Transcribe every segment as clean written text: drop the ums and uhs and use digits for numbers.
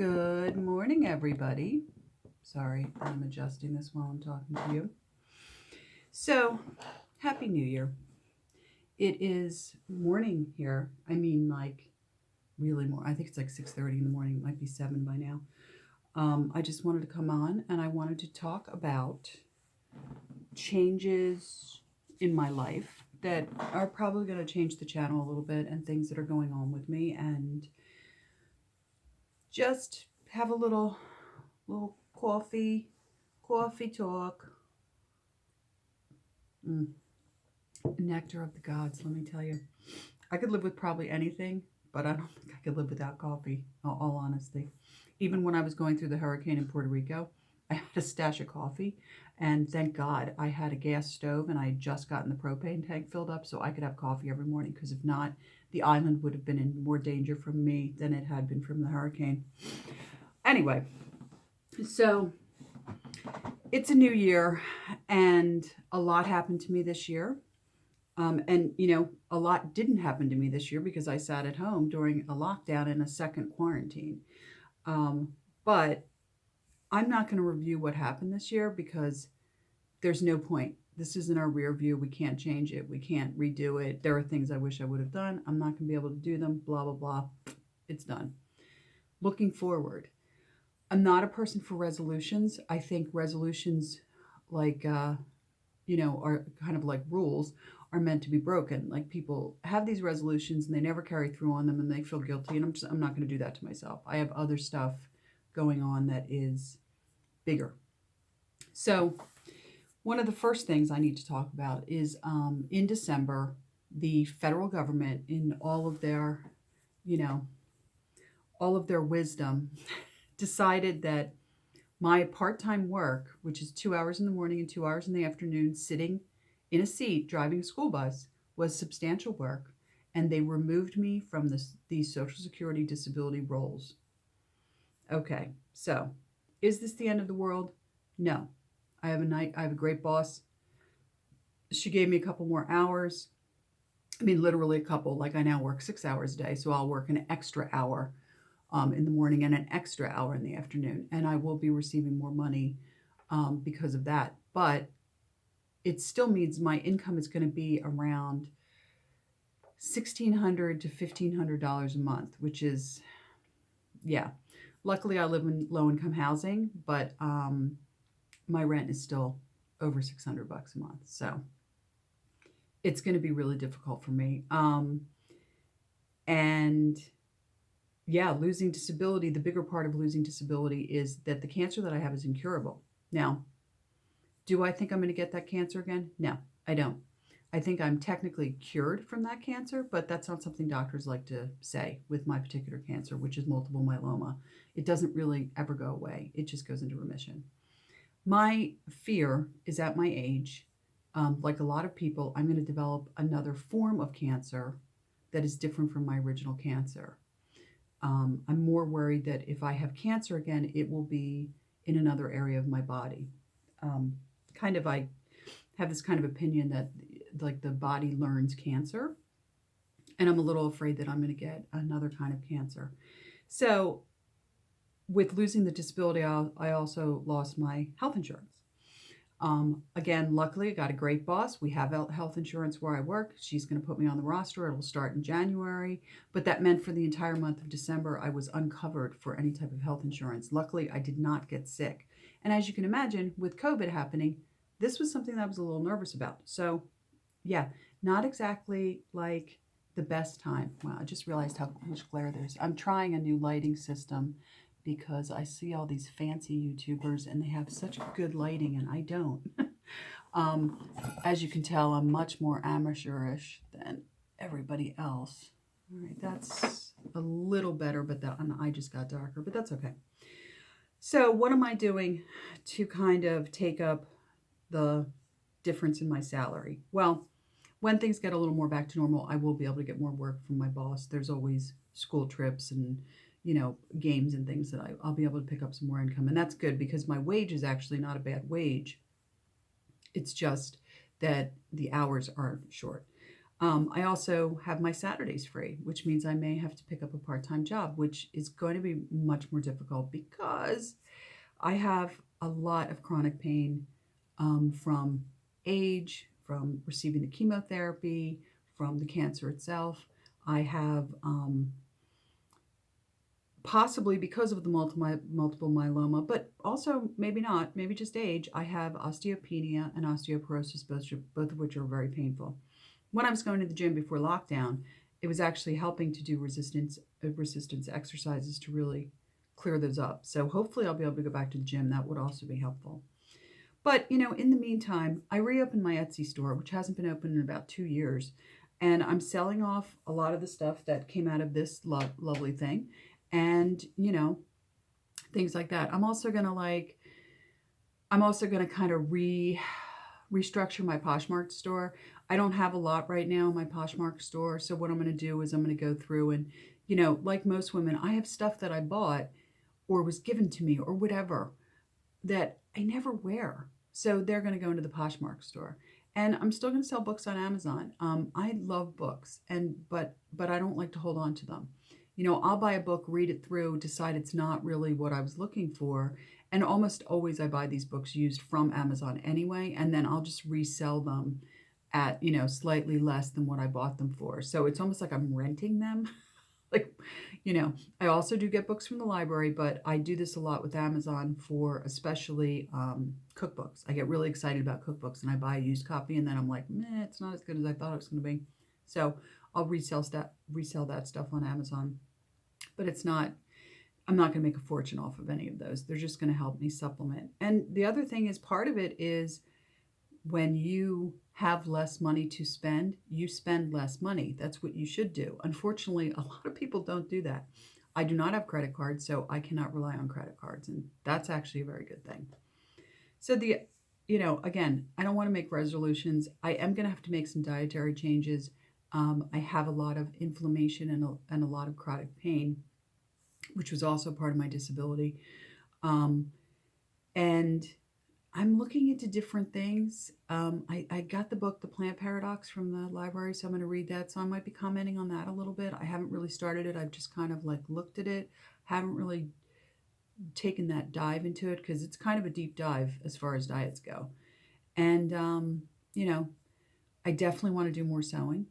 Good morning, everybody. Sorry, I'm adjusting this while I'm talking to you. So, Happy New Year. It is morning here. I mean, like, really more. I think it's like 6:30 in the morning. It might be 7 by now. I just wanted to come on and I wanted to talk about changes in my life that are probably going to change the channel a little bit and things that are going on with me and just have a little coffee talk. Mm, nectar of the gods, let me tell you. I could live with probably anything, but I don't think I could live without coffee, all honesty. Even when I was going through the hurricane in Puerto Rico, I had a stash of coffee, and thank God I had a gas stove and I had just gotten the propane tank filled up so I could have coffee every morning because if not, the island would have been in more danger from me than it had been from the hurricane. Anyway, so it's a new year and a lot happened to me this year. A lot didn't happen to me this year because I sat at home during a lockdown and a second quarantine. Um, but I'm not going to review what happened this year because there's no point. This is in our rear view. We can't change it. We can't redo it. There are things I wish I would have done. I'm not going to be able to do them. Blah, blah, blah. It's done. Looking forward. I'm not a person for resolutions. I think resolutions, like, are kind of like rules, are meant to be broken. Like people have these resolutions and they never carry through on them and they feel guilty. And I'm not going to do that to myself. I have other stuff going on that is bigger. So, one of the first things I need to talk about is in December, the federal government, in you know, all of their wisdom, decided that my part time work, which is 2 hours in the morning and 2 hours in the afternoon, sitting in a seat driving a school bus, was substantial work, and they removed me from these Social Security disability rolls. Okay, so is this the end of the world? No. I have a great boss. She gave me a couple more hours. I mean, literally a couple. Like I now work 6 hours a day, so I'll work an extra hour in the morning and an extra hour in the afternoon, and I will be receiving more money because of that. But it still means my income is going to be around $1,600 to $1,500 a month, which is, yeah. Luckily, I live in low income housing, but my rent is still over $600 a month. So it's going to be really difficult for me. And yeah, losing disability, the bigger part of losing disability is that the cancer that I have is incurable. Now, do I think I'm going to get that cancer again? No, I don't. I think I'm technically cured from that cancer, but that's not something doctors like to say with my particular cancer, which is multiple myeloma. It doesn't really ever go away, it just goes into remission. My fear is at my age, like a lot of people, I'm going to develop another form of cancer that is different from my original cancer. I'm more worried that if I have cancer again, it will be in another area of my body. Um, I have this kind of opinion that like the body learns cancer, and I'm a little afraid that I'm going to get another kind of cancer. So, with losing the disability, I also lost my health insurance. Again, luckily, I got a great boss. We have health insurance where I work. She's going to put me on the roster. It will start in January. But that meant for the entire month of December, I was uncovered for any type of health insurance. Luckily, I did not get sick. And as you can imagine, with COVID happening, this was something that I was a little nervous about. So, yeah, not exactly like the best time. Wow, I just realized how much glare there's. I'm trying a new lighting system because I see all these fancy YouTubers and they have such good lighting and I don't. um, as you can tell, I'm much more amateurish than everybody else. All right, that's a little better, but and I just got darker, but that's okay. So, what am I doing to kind of take up the difference in my salary? Well, when things get a little more back to normal, I will be able to get more work from my boss. There's always school trips and games and things that I'll be able to pick up some more income, and that's good because my wage is actually not a bad wage. It's just that the hours are short. I also have my Saturdays free, which means I may have to pick up a part-time job, which is going to be much more difficult because I have a lot of chronic pain from age, from receiving the chemotherapy, from the cancer itself. I have possibly because of the multiple myeloma, but also maybe not, maybe just age, I have osteopenia and osteoporosis, both of which are very painful. When I was going to the gym before lockdown, it was actually helping to do resistance exercises to really clear those up. So hopefully I'll be able to go back to the gym. That would also be helpful. But, in the meantime, I reopened my Etsy store, which hasn't been open in about 2 years. And I'm selling off a lot of the stuff that came out of this lovely thing. And, things like that. I'm also going to kind of restructure my Poshmark store. I don't have a lot right now in my Poshmark store. So what I'm going to do is I'm going to go through and, like most women, I have stuff that I bought or was given to me or whatever that I never wear. So they're going to go into the Poshmark store. And I'm still going to sell books on Amazon. I love books, but I don't like to hold on to them. I'll buy a book, read it through, decide it's not really what I was looking for, and almost always I buy these books used from Amazon anyway, and then I'll just resell them at slightly less than what I bought them for. So it's almost like I'm renting them. like I also do get books from the library, but I do this a lot with Amazon for especially cookbooks. I get really excited about cookbooks and I buy a used copy and then I'm like, meh, it's not as good as I thought it was going to be. So I'll resell that stuff on Amazon, but I'm not going to make a fortune off of any of those. They're just going to help me supplement. And the other thing is, part of it is when you have less money to spend, you spend less money. That's what you should do. Unfortunately, a lot of people don't do that. I do not have credit cards, so I cannot rely on credit cards, and that's actually a very good thing. So again, I don't want to make resolutions. I am going to have to make some dietary changes. I have a lot of inflammation and a lot of chronic pain, which was also part of my disability. And I'm looking into different things. I got the book, The Plant Paradox, from the library, so I'm going to read that. So I might be commenting on that a little bit. I haven't really started it. I've just kind of looked at it. Haven't really taken that dive into it because it's kind of a deep dive as far as diets go. And, I definitely want to do more sewing.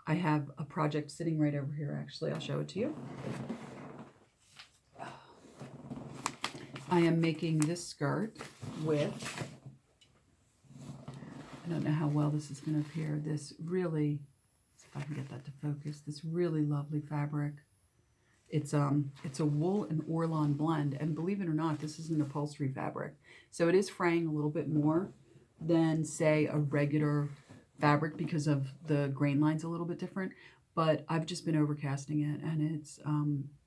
I have a project sitting right over here, actually. I'll show it to you. I am making this skirt with, I don't know how well this is going to appear, this really, see if I can get that to focus, this really lovely fabric. It's a wool and Orlon blend, and believe it or not, this is an upholstery fabric. So it is fraying a little bit more than, say, a regular fabric because of the grain line's a little bit different, but I've just been overcasting it, and it's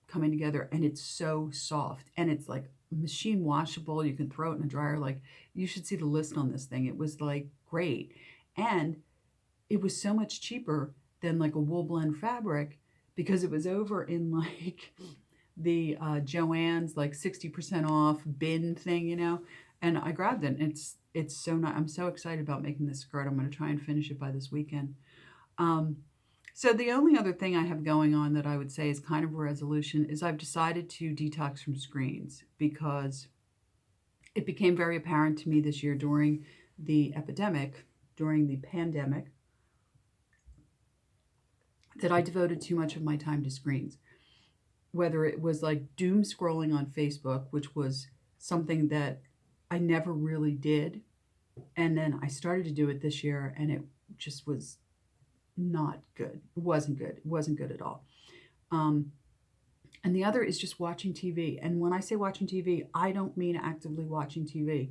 coming together, and it's so soft, and it's like machine washable. You can throw it in a dryer. You should see the list on this thing. It was great, and it was so much cheaper than a wool blend fabric because it was over in the Joann's 60% off bin thing, and I grabbed it. And it's so nice. I'm so excited about making this skirt. I'm going to try and finish it by this weekend. So the only other thing I have going on that I would say is kind of a resolution is I've decided to detox from screens because it became very apparent to me this year during the pandemic, that I devoted too much of my time to screens. Whether it was doom scrolling on Facebook, which was something that I never really did, and then I started to do it this year, and it just was not good. It wasn't good. It wasn't good at all. And the other is just watching TV. And when I say watching TV, I don't mean actively watching TV.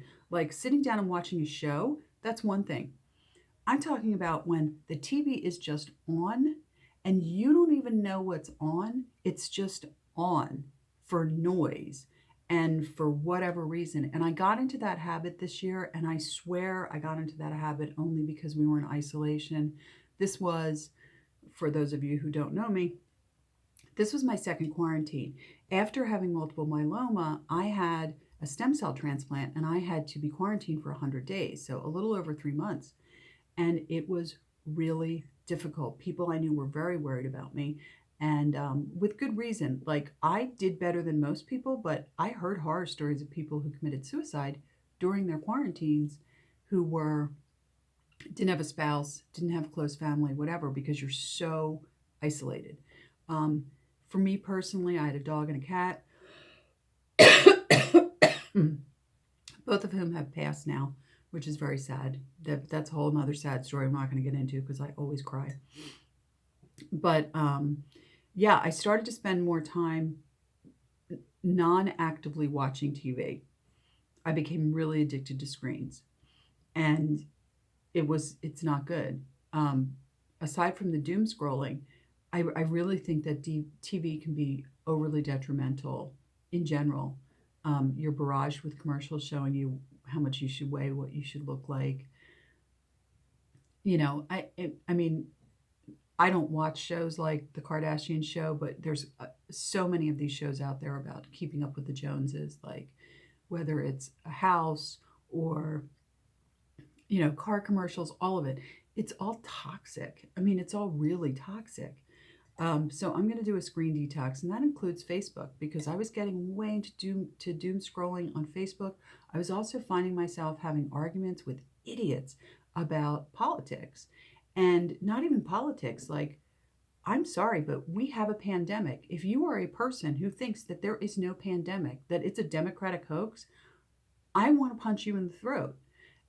Sitting down and watching a show, that's one thing. I'm talking about when the TV is just on and you don't even know what's on. It's just on for noise and for whatever reason. And I got into that habit this year, and I swear I got into that habit only because we were in isolation. This was, for those of you who don't know me, this was my second quarantine. After having multiple myeloma, I had a stem cell transplant, and I had to be quarantined for 100 days, so a little over 3 months. And it was really, difficult. People I knew were very worried about me, and with good reason. Like, I did better than most people, but I heard horror stories of people who committed suicide during their quarantines, who were didn't have a spouse, didn't have a close family, whatever, because you're so isolated. Um, for me personally, I had a dog and a cat, both of whom have passed now, which is very sad. That's a whole other sad story I'm not going to get into because I always cry. But yeah, I started to spend more time non actively watching TV. I became really addicted to screens. And it's not good. Um, Aside from the doom scrolling, I really think that TV can be overly detrimental in general. You're barraged with commercials showing you how much you should weigh, what you should look like. I mean, I don't watch shows like the Kardashian show, but there's so many of these shows out there about keeping up with the Joneses, like whether it's a house or car commercials, all of it. It's all toxic. I mean, it's all really toxic. So I'm going to do a screen detox, and that includes Facebook because I was getting way into doom scrolling on Facebook. I was also finding myself having arguments with idiots about politics, and not even politics. Like, I'm sorry, but we have a pandemic. If you are a person who thinks that there is no pandemic, that it's a Democratic hoax, I want to punch you in the throat.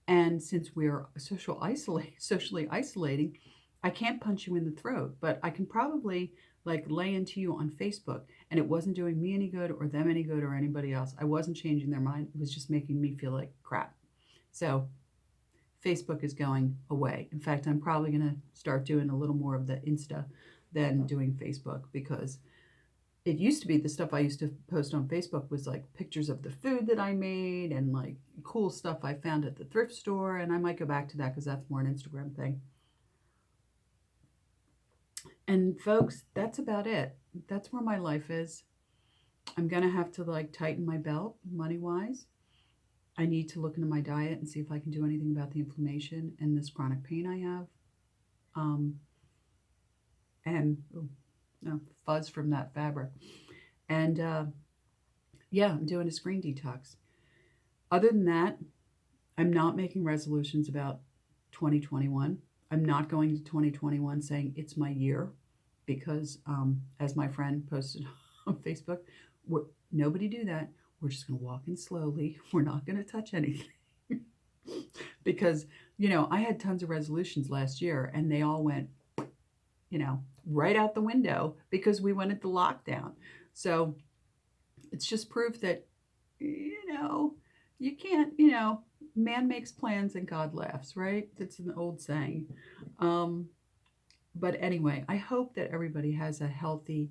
And since we're socially isolating, I can't punch you in the throat, but I can probably like lay into you on Facebook. And it wasn't doing me any good or them any good or anybody else. I wasn't changing their mind. It was just making me feel like crap. So Facebook is going away. In fact, I'm probably going to start doing a little more of the Insta than doing Facebook because it used to be the stuff I used to post on Facebook was like pictures of the food that I made and like cool stuff I found at the thrift store. And I might go back to that because that's more an Instagram thing. And folks, that's about it. That's where my life is. I'm going to have to like tighten my belt money wise. I need to look into my diet and see if I can do anything about the inflammation and this chronic pain I have. Um, and oh, no, fuzz from that fabric. And yeah, I'm doing a screen detox. Other than that, I'm not making resolutions about 2021. I'm not going to 2021 saying it's my year because, as my friend posted on Facebook, nobody do that. We're just going to walk in slowly. We're not going to touch anything. Because, I had tons of resolutions last year and they all went, right out the window because we went into lockdown. So it's just proof that, you can't, man makes plans and God laughs, right? That's an old saying. Um, but anyway, I hope that everybody has a healthy,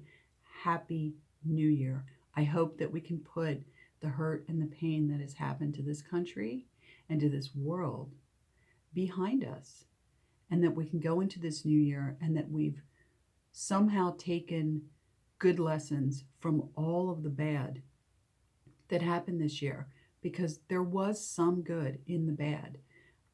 happy new year. I hope that we can put the hurt and the pain that has happened to this country and to this world behind us. And that we can go into this new year and that we've somehow taken good lessons from all of the bad that happened this year because there was some good in the bad.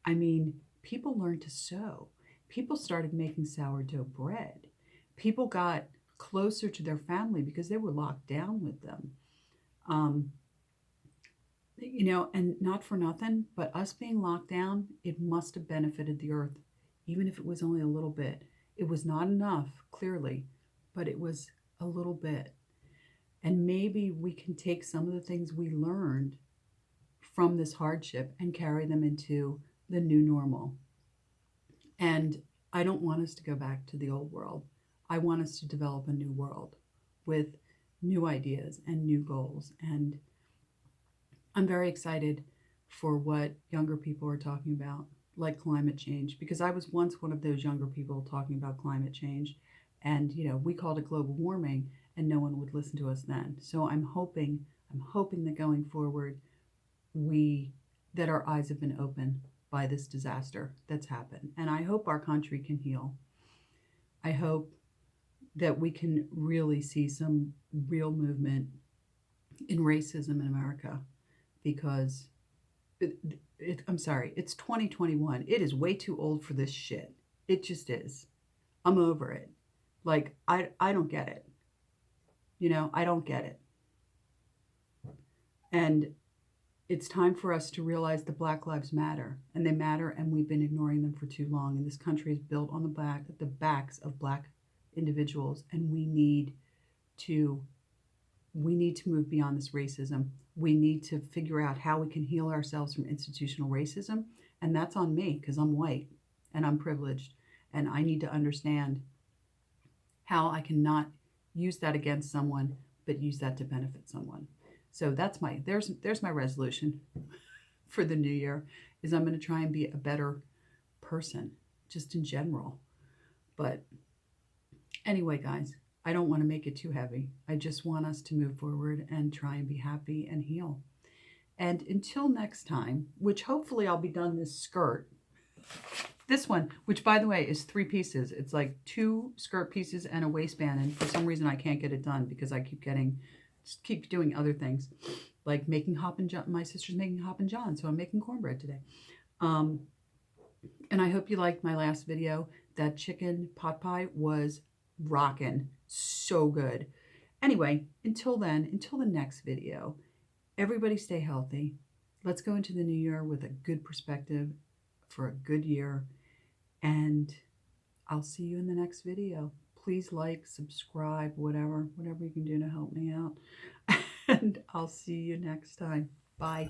I mean, people learned to sew. People started making sourdough bread. People got closer to their family because they were locked down with them. Um, and not for nothing, but us being locked down, it must have benefited the earth, even if it was only a little bit. It was not enough, clearly, but it was a little bit. And maybe we can take some of the things we learned from this hardship and carry them into the new normal. And I don't want us to go back to the old world. I want us to develop a new world with new ideas and new goals. And I'm very excited for what younger people are talking about, like climate change, because I was once one of those younger people talking about climate change. And, we called it global warming and no one would listen to us then. So I'm hoping that going forward, that our eyes have been opened by this disaster that's happened. And I hope our country can heal. I hope that we can really see some real movement in racism in America because I'm sorry, it's 2021. It is way too old for this shit. It just is. I'm over it. Like, I don't get it. You know, I don't get it. And it's time for us to realize that Black Lives Matter, and they matter, and we've been ignoring them for too long. And this country is built on the backs of Black individuals, and to we need to move beyond this racism. We need to figure out how we can heal ourselves from institutional racism, and that's on me because I'm white and I'm privileged, and I need to understand how I cannot use that against someone, but use that to benefit someone. So that's there's my resolution for the new year is I'm going to try and be a better person just in general. But anyway, guys, I don't want to make it too heavy. I just want us to move forward and try and be happy and heal. And until next time, which hopefully I'll be done this skirt. This one, which by the way is 3 pieces. It's like 2 skirt pieces and a waistband. And for some reason I can't get it done because I keep doing other things. Like making Hoppin' John. My sister's making Hoppin' John, so I'm making cornbread today. And I hope you liked my last video. That chicken pot pie was rockin'. So good. Anyway, until then, until the next video, everybody stay healthy. Let's go into the new year with a good perspective for a good year. And I'll see you in the next video. Please like, subscribe, whatever you can do to help me out. And I'll see you next time. Bye.